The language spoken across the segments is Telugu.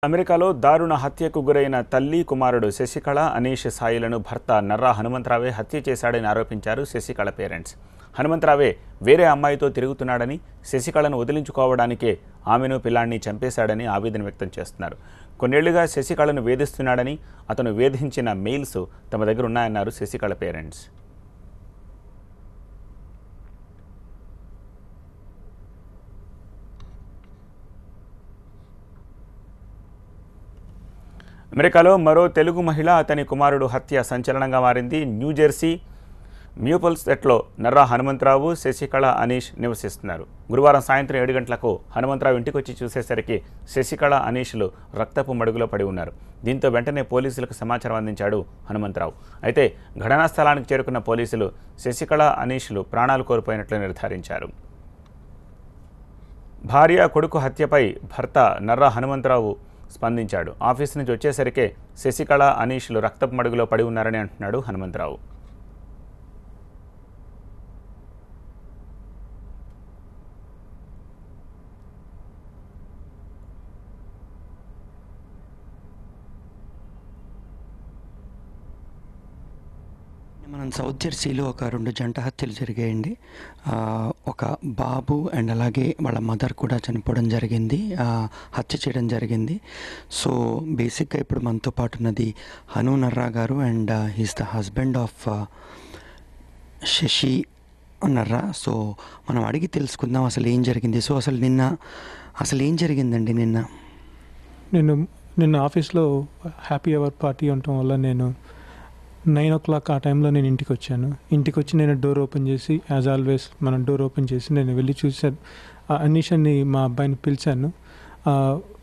అమెరికాలో దారుణ హత్యకు గురైన తల్లి కుమారుడు శశికళ అనీష్ సాయిలను భర్త నర్రా హనుమంతరావే హత్య చేశాడని ఆరోపించారు శశికళ పేరెంట్స్. హనుమంతరావే వేరే అమ్మాయితో తిరుగుతున్నాడని, శశికళను వదిలించుకోవడానికే ఆమెను పిల్లాన్ని చంపేశాడని ఆవేదన వ్యక్తం చేస్తున్నారు. కొన్నేళ్లుగా శశికళను వేధిస్తున్నాడని, అతను వేధించిన మెయిల్స్ తమ దగ్గర ఉన్నాయన్నారు శశికళ పేరెంట్స్. అమెరికాలో మరో తెలుగు మహిళ, అతని కుమారుడు హత్య సంచలనంగా మారింది. న్యూజెర్సీ మ్యూపల్స్టెట్లో నర్రా హనుమంతరావు, శశికళ అనీష్ నివసిస్తున్నారు. గురువారం సాయంత్రం 7 గంటలకు హనుమంతరావు ఇంటికొచ్చి చూసేసరికి శశికళ అనీష్లు రక్తపు మడుగులో పడి ఉన్నారు. దీంతో వెంటనే పోలీసులకు సమాచారం అందించాడు హనుమంతరావు. అయితే ఘటనా స్థలానికి చేరుకున్న పోలీసులు శశికళ అనీష్లు ప్రాణాలు కోల్పోయినట్లు నిర్ధారించారు. భార్య కొడుకు హత్యపై భర్త నర్రా హనుమంతరావు స్పందించాడు. ఆఫీస్ నుంచి వచ్చేసరికే శశికళ అనీష్లు రక్తపు మడుగులో పడి ఉన్నారని అంటున్నాడు హనుమంతరావు. మనం సౌత్ జెర్సీలో ఒక 2 జంట హత్యలు జరిగాయండి. ఒక బాబు అండ్ అలాగే వాళ్ళ మదర్ కూడా చనిపోవడం జరిగింది, హత్య చేయడం జరిగింది. సో బేసిక్గా ఇప్పుడు మనతో పాటు ఉన్నది Hanu Narra garu and his the husband of Shashi Narra. So మనం అడిగి తెలుసుకుందాం అసలు ఏం జరిగింది. సో అసలు ఏం జరిగిందండి నిన్న ఆఫీస్లో హ్యాపీ అవర్ పార్టీ ఉండటం వల్ల నేను 9 o'clock ఆ టైంలో నేను ఇంటికి వచ్చాను. ఇంటికి వచ్చి నేను డోర్ ఓపెన్ చేసి, యాజ్ ఆల్వేస్ మనం డోర్ ఓపెన్ చేసి నేను వెళ్ళి చూశాను. అనీష్ అని మా అబ్బాయిని పిలిచాను.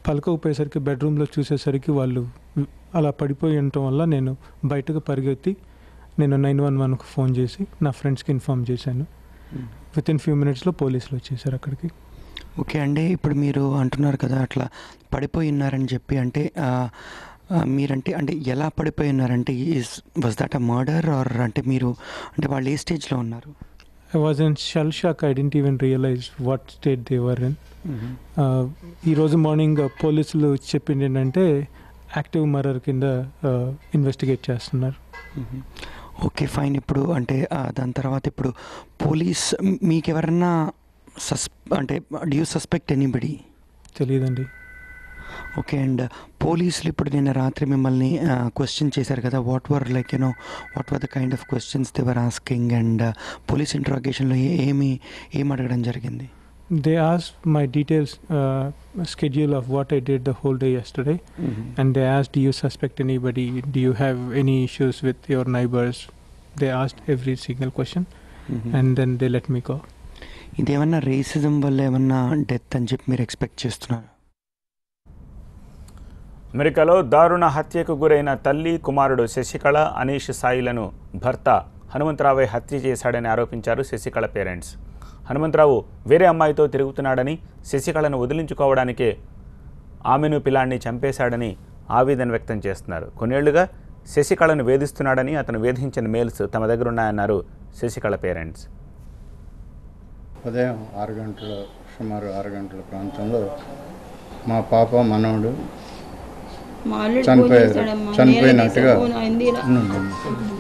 పలకపోయేసరికి బెడ్రూమ్లో చూసేసరికి వాళ్ళు అలా పడిపోయి ఉండటం వల్ల నేను బయటకు పరిగెత్తి నేను 911కు ఫోన్ చేసి నా ఫ్రెండ్స్కి ఇన్ఫామ్ చేశాను. వితిన్ ఫ్యూ మినిట్స్లో పోలీసులు వచ్చేసారు అక్కడికి. ఓకే అండి, ఇప్పుడు మీరు అంటున్నారు కదా అట్లా పడిపోయి ఉన్నారని చెప్పి, అంటే మీరంటే ఎలా పడిపోయి ఉన్నారంటే was that a murder or అంటే వాళ్ళు ఏ స్టేజ్లో ఉన్నారు? I was in shell shock. I didn't even realize what state they were in. ఈరోజు మార్నింగ్ పోలీసులు చెప్పింది ఏంటంటే యాక్టివ్ మర్డర్ కింద ఇన్వెస్టిగేట్ చేస్తున్నారు. Okay fine. ఇప్పుడు అంటే దాని తర్వాత ఇప్పుడు పోలీస్ మీకు ఎవరన్నా డూ యూ సస్పెక్ట్ ఎనీబడి? తెలియదండి. ఓకే, అండ్ పోలీసులు ఇప్పుడు నిన్న రాత్రి మిమ్మల్ని క్వశ్చన్ చేశారు కదా, what were the kind of questions they were asking and police ఇంట్రాగేషన్లో ఏమి అడగడం జరిగింది? They asked my details, schedule of what I did the whole day yesterday. And they asked, do you suspect anybody? Do you have any issues with your neighbors? They asked every single question. And then they let me go. ఇదేమన్నా రేసిజం వల్ల ఏమన్నా డెత్ అని చెప్పి మీరు ఎక్స్పెక్ట్ చేస్తున్నారు? అమెరికాలో దారుణ హత్యకు గురైన తల్లి కుమారుడు శశికళ అనీష్ సాయిలను భర్త హనుమంతరావే హత్య చేశాడని ఆరోపించారు శశికళ పేరెంట్స్. హనుమంతరావు వేరే అమ్మాయితో తిరుగుతున్నాడని, శశికళను వదిలించుకోవడానికే ఆమెను పిల్లాన్ని చంపేశాడని ఆవేదన వ్యక్తం చేస్తున్నారు. కొన్నేళ్లుగా శశికళను వేధిస్తున్నాడని, అతను వేధించిన మెయిల్స్ తమ దగ్గర ఉన్నాయన్నారు శశికళ పేరెంట్స్. ఉదయం సుమారు 6 గంటల ప్రాంతంలో మా పాప మనవడు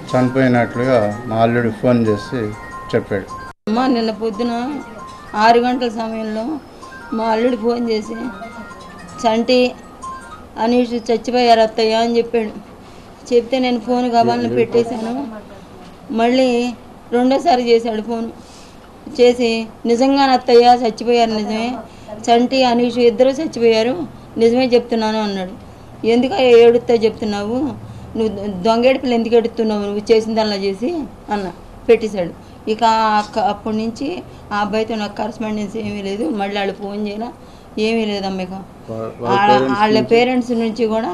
చనిపోయినట్లుగా మా అల్లుడు ఫోన్ చేసి చెప్పాడు. అమ్మ నిన్న పొద్దున 6 గంటల సమయంలో మా అల్లుడు ఫోన్ చేసి చంటి అనీష్ చచ్చిపోయారు అత్తయ్య అని చెప్పాడు. చెప్తే నేను ఫోన్ గబాలను పెట్టేశాను. మళ్ళీ రెండోసారి చేశాడు ఫోన్ చేసి, నిజంగానే అత్తయ్య చచ్చిపోయారు, నిజమే, చంటి అనీష్ ఇద్దరు చచ్చిపోయారు, నిజమే చెప్తున్నాను అన్నాడు. ఎందుకు ఏడుస్తా చెప్తున్నావు, నువ్వు దొంగేడుపులు ఎందుకు ఎడుతున్నావు, నువ్వు చేసిందల్లా చేసి అన్న పెట్టేశాడు. ఇక అప్పటి నుంచి ఆ అబ్బాయితో నాకు కరస్పాండెన్స్ ఏమీ లేదు. మళ్ళీ వాళ్ళు ఫోన్ చేయాల ఏమీ లేదమ్మ. ఇక వాళ్ళ పేరెంట్స్ నుంచి కూడా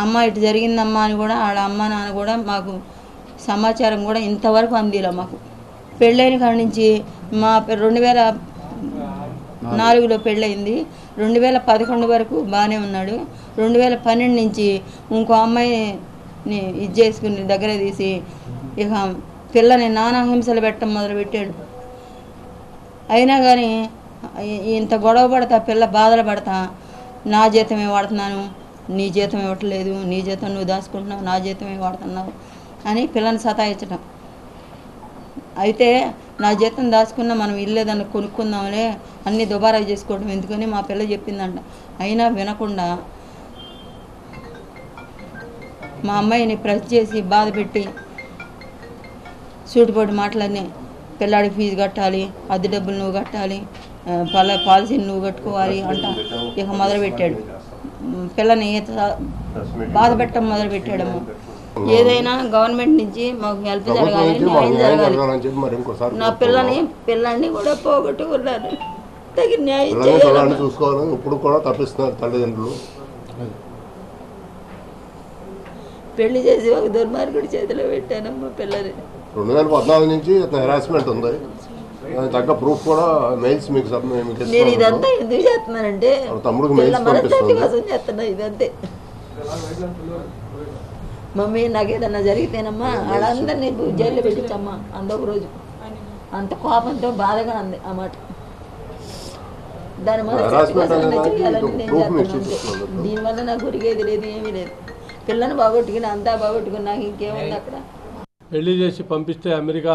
అమ్మ ఇటు జరిగిందమ్మా అని కూడా వాళ్ళ అమ్మ నాన్న కూడా మాకు సమాచారం కూడా ఇంతవరకు అందిలా. మాకు పెళ్ళైన కాడి నుంచి మా 2004లో పెళ్ళయింది, 2011 వరకు బాగానే ఉన్నాడు. 2012 నుంచి ఇంకో అమ్మాయిని ఇది చేసుకుని దగ్గర తీసి ఇక పిల్లని నానా హింసలు పెట్టడం మొదలుపెట్టాడు. అయినా కానీ ఇంత గొడవ పడతా, పిల్ల బాధలు పడతా నా జీతమే వాడుతున్నాను, నీ జీతం ఇవ్వట్లేదు, నీ జీతం నువ్వు దాచుకుంటున్నావు, నా జీతమే వాడుతున్నావు అని పిల్లని సతాయించడం. అయితే నా జీతం దాచుకున్నా మనం ఇల్లు ఏదన్నా కొనుక్కుందాంలే, అన్నీ దుబారా చేసుకోవడం ఎందుకని మా పిల్ల చెప్పిందంట. అయినా వినకుండా మా అమ్మాయిని ప్రెస్ చేసి బాధ పెట్టి సూటిపోటు మాటలన్నీ, పిల్లాడికి ఫీజు కట్టాలి, అద్దె డబ్బులు నువ్వు కట్టాలి, పాలసీని నువ్వు కట్టుకోవాలి అంట ఇక మొదలుపెట్టాడు. పిల్లని బాధ పెట్టడం మొదలుపెట్టాడమ్మ. ఏదైనా గవర్నమెంట్ నుంచి మాకు హెల్ప్ జరగాలి, న్యాయం జరగాలి. నా పిల్లని కూడా పోగొట్టుకున్నాను, తగిన న్యాయం చేయాలి. చూసుకోవాలని ఇప్పుడు కూడా తప్పిస్తున్నారు తల్లిదండ్రులు. పెళ్లి చేసి ఒక దుర్మార్గుడి చేతిలో పెట్టానమ్మా పిల్లని. 2014 నుంచి హెరాస్మెంట్ ఉంది, తగ్గ ప్రూఫ్ కూడా మెయిల్స్ మీకు నేను ఇదంతా ఎందుకు చేస్తున్నానంటే తమ్ముడికి పిల్ల మెయిల్స్ మనశ్శాంతి కోసం చేస్తున్నా. ఇదంతే మమ్మీ, నాకేదన్నా జరిగితేనమ్మా వాళ్ళందరినీ జైల్లో పెట్టించమ్మా అందొక రోజు. అంత కోపంతో బాధగా ఉంది ఆ మాట. దాని మనశ్శాంతి కోసం చేయాలని నేను చేస్తున్నాను. దీనివల్ల నాకు ఉరిగేది లేదు, ఏమీ లేదు. పిల్లని బాగొట్టుకుని అంతా బాగొట్టుకుని నాకు ఇంకేముంది అక్కడ. పెళ్లి చేసి పంపిస్తే అమెరికా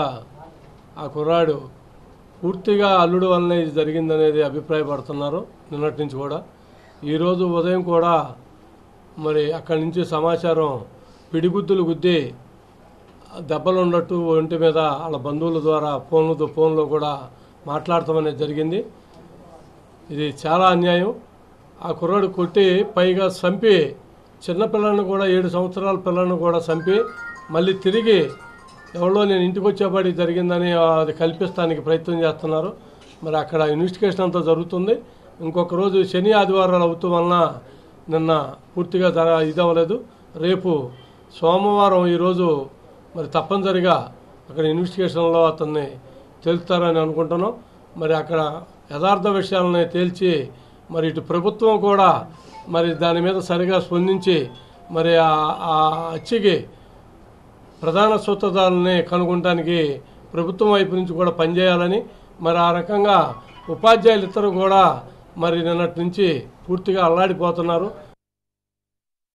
ఆ కుర్రాడు పూర్తిగా అల్లుడు వల్లనే ఇది జరిగిందనేది అభిప్రాయపడుతున్నారు నిన్నటి నుంచి కూడా. ఈరోజు ఉదయం కూడా మరి అక్కడి నుంచి సమాచారం పిడిగుద్దులు గుద్ది దెబ్బలు ఉన్నట్టు ఒంటి మీద వాళ్ళ బంధువుల ద్వారా ఫోన్లో కూడా మాట్లాడటం జరిగింది. ఇది చాలా అన్యాయం. ఆ కుర్రాడు కొట్టి పైగా చంపి చిన్నపిల్లను కూడా 7 సంవత్సరాల పిల్లను కూడా చంపి మళ్ళీ తిరిగి ఎవరో నేను ఇంటికి వచ్చేపాటి జరిగిందని అది కల్పిస్తానికి ప్రయత్నం చేస్తున్నారు. మరి అక్కడ ఇన్వెస్టిగేషన్ అంతా జరుగుతుంది. ఇంకొక రోజు శని ఆదివారాలు అవుతూ వలన నిన్న పూర్తిగా ఇది అవ్వలేదు. రేపు సోమవారం ఈరోజు మరి తప్పనిసరిగా అక్కడ ఇన్వెస్టిగేషన్లో అతన్ని తేల్చుతారని అనుకుంటున్నాం. మరి అక్కడ యథార్థ విషయాలని తేల్చి మరి ఇటు ప్రభుత్వం కూడా మరి దాని మీద సరిగా స్పందించి మరి ఆ హత్యకి ప్రధాన సూత్రధారులని కనుగొనడానికి ప్రభుత్వం వైపు నుంచి కూడా పనిచేయాలని, మరి ఆ రకంగా ఉపాధ్యాయులు ఇద్దరు కూడా మరి నిన్నటి నుంచి పూర్తిగా అల్లాడిపోతున్నారు.